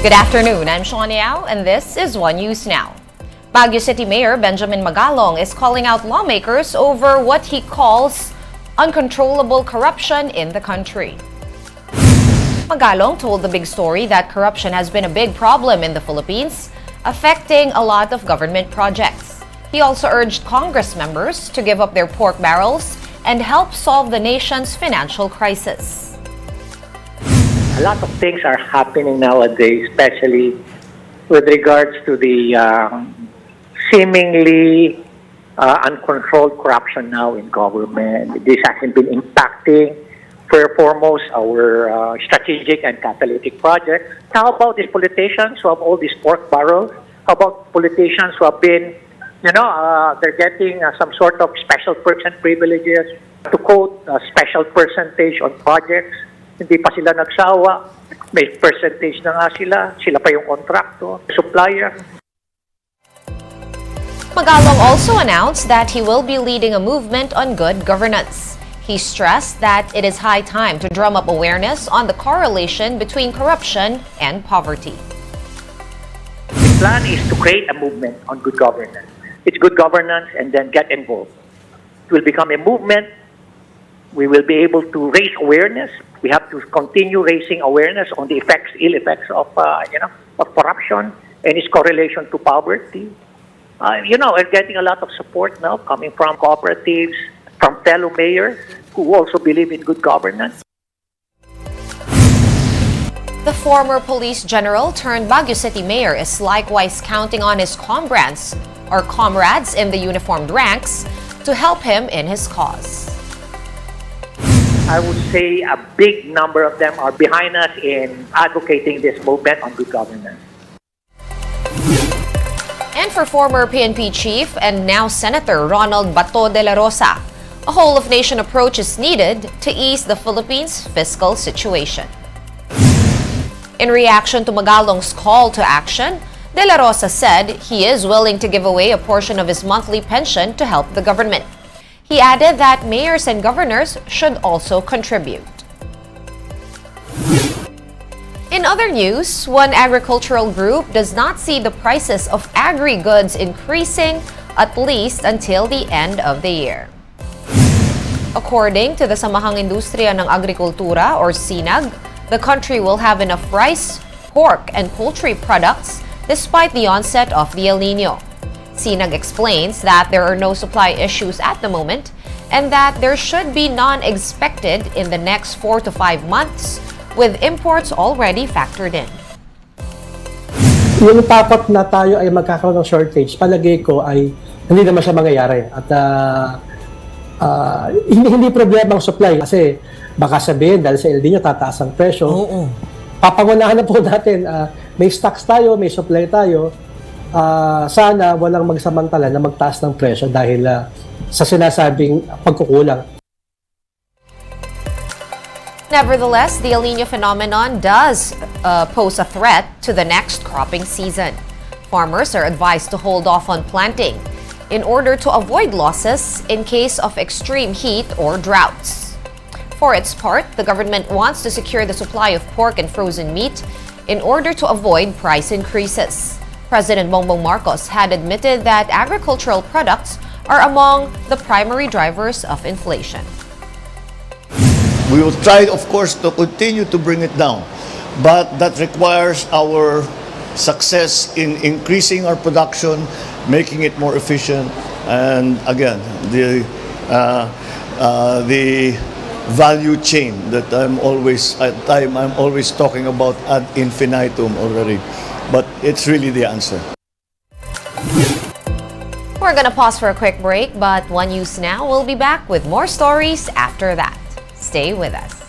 Good afternoon, I'm Sean Yao, and this is One News Now. Baguio City Mayor Benjamin Magalong is calling out lawmakers over what he calls uncontrollable corruption in the country. Magalong told the big story that corruption has been a big problem in the Philippines, affecting a lot of government projects. He also urged Congress members to give up their pork barrels and help solve the nation's financial crisis. A lot of things are happening nowadays, especially with regards to the seemingly uncontrolled corruption now in government. This hasn't been impacting, first foremost, our strategic and catalytic projects. How about these politicians who have all these pork barrels? How about politicians who have been, they're getting some sort of special perks and privileges, to quote, a special percentage on projects. Hindi pa sila nagsawa, may percentage na nga sila pa yung kontrakto, supplier. Magalong also announced that he will be leading a movement on good governance. He stressed that it is high time to drum up awareness on the correlation between corruption and poverty. The plan is to create a movement on good governance. It's good governance and then get involved. It will become a movement. We will be able to raise awareness. We have to continue raising awareness on the ill effects of corruption and its correlation to poverty. We're getting a lot of support now coming from cooperatives, from fellow mayors who also believe in good governance. The former police general turned Baguio City mayor is likewise counting on his comrades in the uniformed ranks to help him in his cause. I would say a big number of them are behind us in advocating this movement on good governance. And for former PNP chief and now Senator Ronald Bato de la Rosa, a whole-of-nation approach is needed to ease the Philippines' fiscal situation. In reaction to Magalong's call to action, de la Rosa said he is willing to give away a portion of his monthly pension to help the government. He added that mayors and governors should also contribute. In other news, one agricultural group does not see the prices of agri-goods increasing at least until the end of the year. According to the Samahang Industriya ng Agrikultura or SINAG, the country will have enough rice, pork, and poultry products despite the onset of the El Nino. SINAG explains that there are no supply issues at the moment and that there should be none expected in the next 4 to 5 months, with imports already factored in. Yung takot na tayo ay magkakaroon ng shortage, palagay ko ay hindi naman siya mangyayari. At hindi problema ang supply kasi baka sabihin dahil sa El Nino tataas ang presyo. Papangunahan na po natin, may stocks tayo, may supply tayo. Sana walang magsamantala na magtaas ng presyo dahil sa sinasabing pagkukulang. Nevertheless, the El Nino phenomenon does pose a threat to the next cropping season. Farmers are advised to hold off on planting in order to avoid losses in case of extreme heat or droughts. For its part, the government wants to secure the supply of pork and frozen meat in order to avoid price increases. President Bongbong Marcos had admitted that agricultural products are among the primary drivers of inflation. We will try, of course, to continue to bring it down, but that requires our success in increasing our production, making it more efficient, and again, the value chain that I'm always talking about ad infinitum already. But it's really the answer. We're gonna pause for a quick break, but One News Now will be back with more stories after that. Stay with us.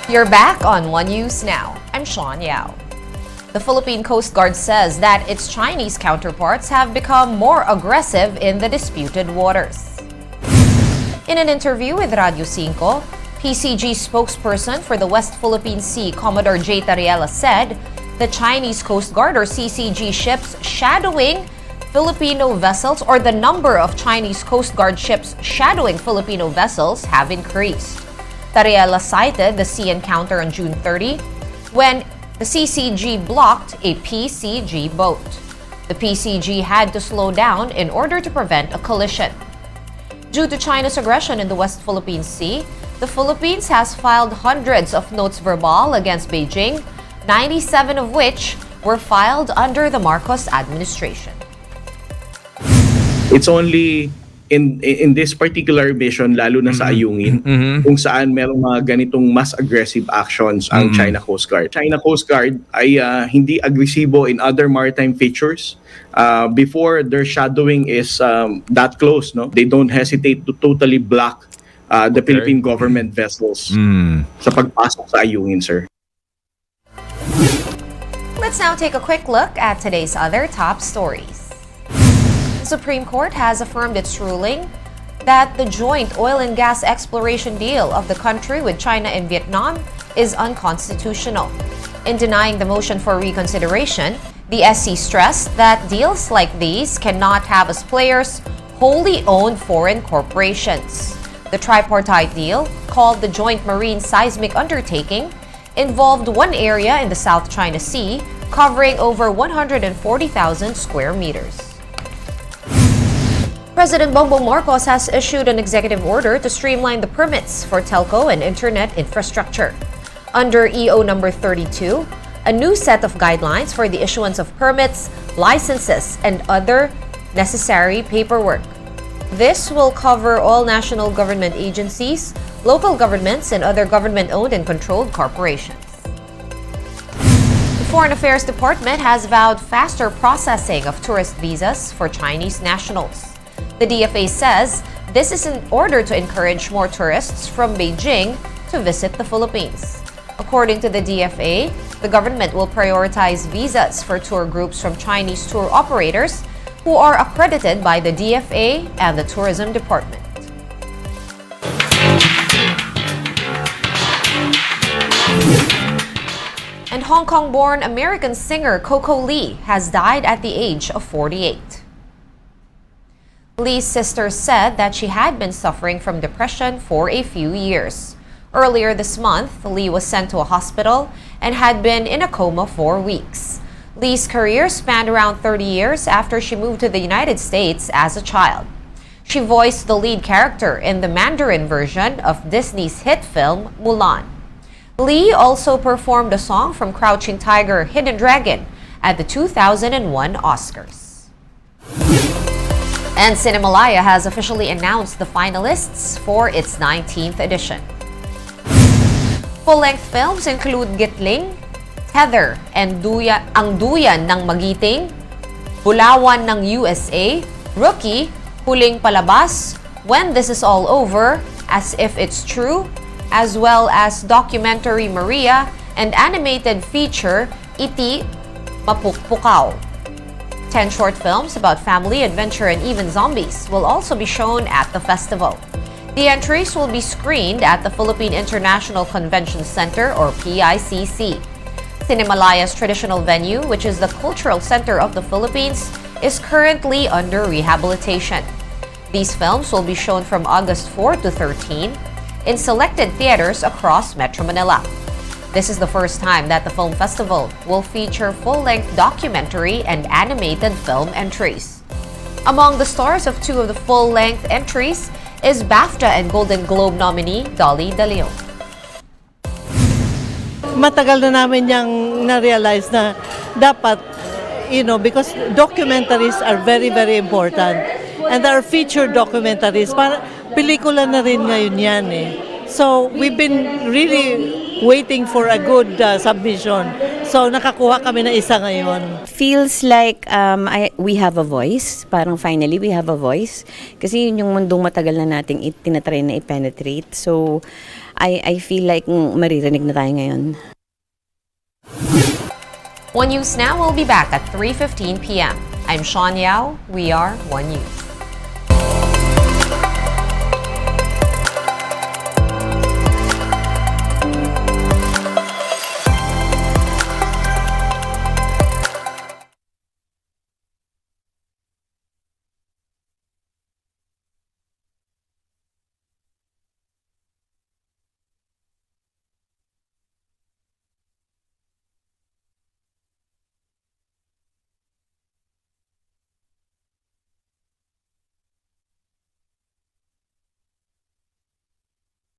You're back on One News Now. I'm Sean Yao. The Philippine Coast Guard says that its Chinese counterparts have become more aggressive in the disputed waters. In an interview with Radio 5, PCG spokesperson for the West Philippine Sea, Commodore J. Tariela, said the Chinese Coast Guard or CCG ships shadowing Filipino vessels, or the number of Chinese Coast Guard ships shadowing Filipino vessels, have increased. Tariela cited the sea encounter on June 30 when the CCG blocked a PCG boat. The PCG had to slow down in order to prevent a collision. Due to China's aggression in the West Philippine Sea, the Philippines has filed hundreds of notes verbal against Beijing, 97 of which were filed under the Marcos administration. It's only in this particular mission, lalo na sa Ayungin, kung saan merong mga ganitong mas aggressive actions ang China Coast Guard. China Coast Guard ay hindi agresibo in other maritime features. Before, their shadowing is that close, no? They don't hesitate to totally block the Philippine government vessels sa pagpasok sa Ayungin, sir. Let's now take a quick look at today's other top stories. The Supreme Court has affirmed its ruling that the joint oil and gas exploration deal of the country with China and Vietnam is unconstitutional. In denying the motion for reconsideration, the SC stressed that deals like these cannot have as players wholly owned foreign corporations. The tripartite deal, called the Joint Marine Seismic Undertaking, involved one area in the South China Sea covering over 140,000 square meters. President Bongbong Marcos has issued an executive order to streamline the permits for telco and internet infrastructure. Under EO number 32, a new set of guidelines for the issuance of permits, licenses, and other necessary paperwork. This will cover all national government agencies, local governments, and other government-owned and controlled corporations. The Foreign Affairs Department has vowed faster processing of tourist visas for Chinese nationals. The DFA says this is in order to encourage more tourists from Beijing to visit the Philippines. According to the DFA, the government will prioritize visas for tour groups from Chinese tour operators who are accredited by the DFA and the Tourism Department. And Hong Kong-born American singer Coco Lee has died at the age of 48. Lee's sister said that she had been suffering from depression for a few years. Earlier this month, Lee was sent to a hospital and had been in a coma for weeks. Lee's career spanned around 30 years after she moved to the United States as a child. She voiced the lead character in the Mandarin version of Disney's hit film Mulan. Lee also performed a song from Crouching Tiger, Hidden Dragon at the 2001 Oscars. And Malaya has officially announced the finalists for its 19th edition. Full-length films include Gitling, Heather, and Ang Duyan ng Magiting, Bulawan ng USA, Rookie, Huling Palabas, When This Is All Over, As If It's True, as well as documentary Maria and animated feature Iti Mapukpukaw. 10 short films about family, adventure, and even zombies will also be shown at the festival. The entries will be screened at the Philippine International Convention Center or PICC. Cinemalaya's traditional venue, which is the cultural center of the Philippines, is currently under rehabilitation. These films will be shown from August 4 to 13 in selected theaters across Metro Manila. This is the first time that the film festival will feature full-length documentary and animated film entries. Among the stars of two of the full-length entries is BAFTA and Golden Globe nominee Dolly De Leon. Matagal na namin yung na-realize na dapat, because documentaries are very, very important. And there are feature documentaries. Para pelikula na rin ngayon yan eh. So, we've been really waiting for a good submission. So, nakakuha kami na isa ngayon. Feels like we have a voice. Parang finally, we have a voice. Kasi yun yung mundong matagal na nating tinatry na i-penetrate. So, I feel like maririnig na tayo ngayon. One News Now will be back at 3:15 p.m. I'm Sean Yao. We are One News.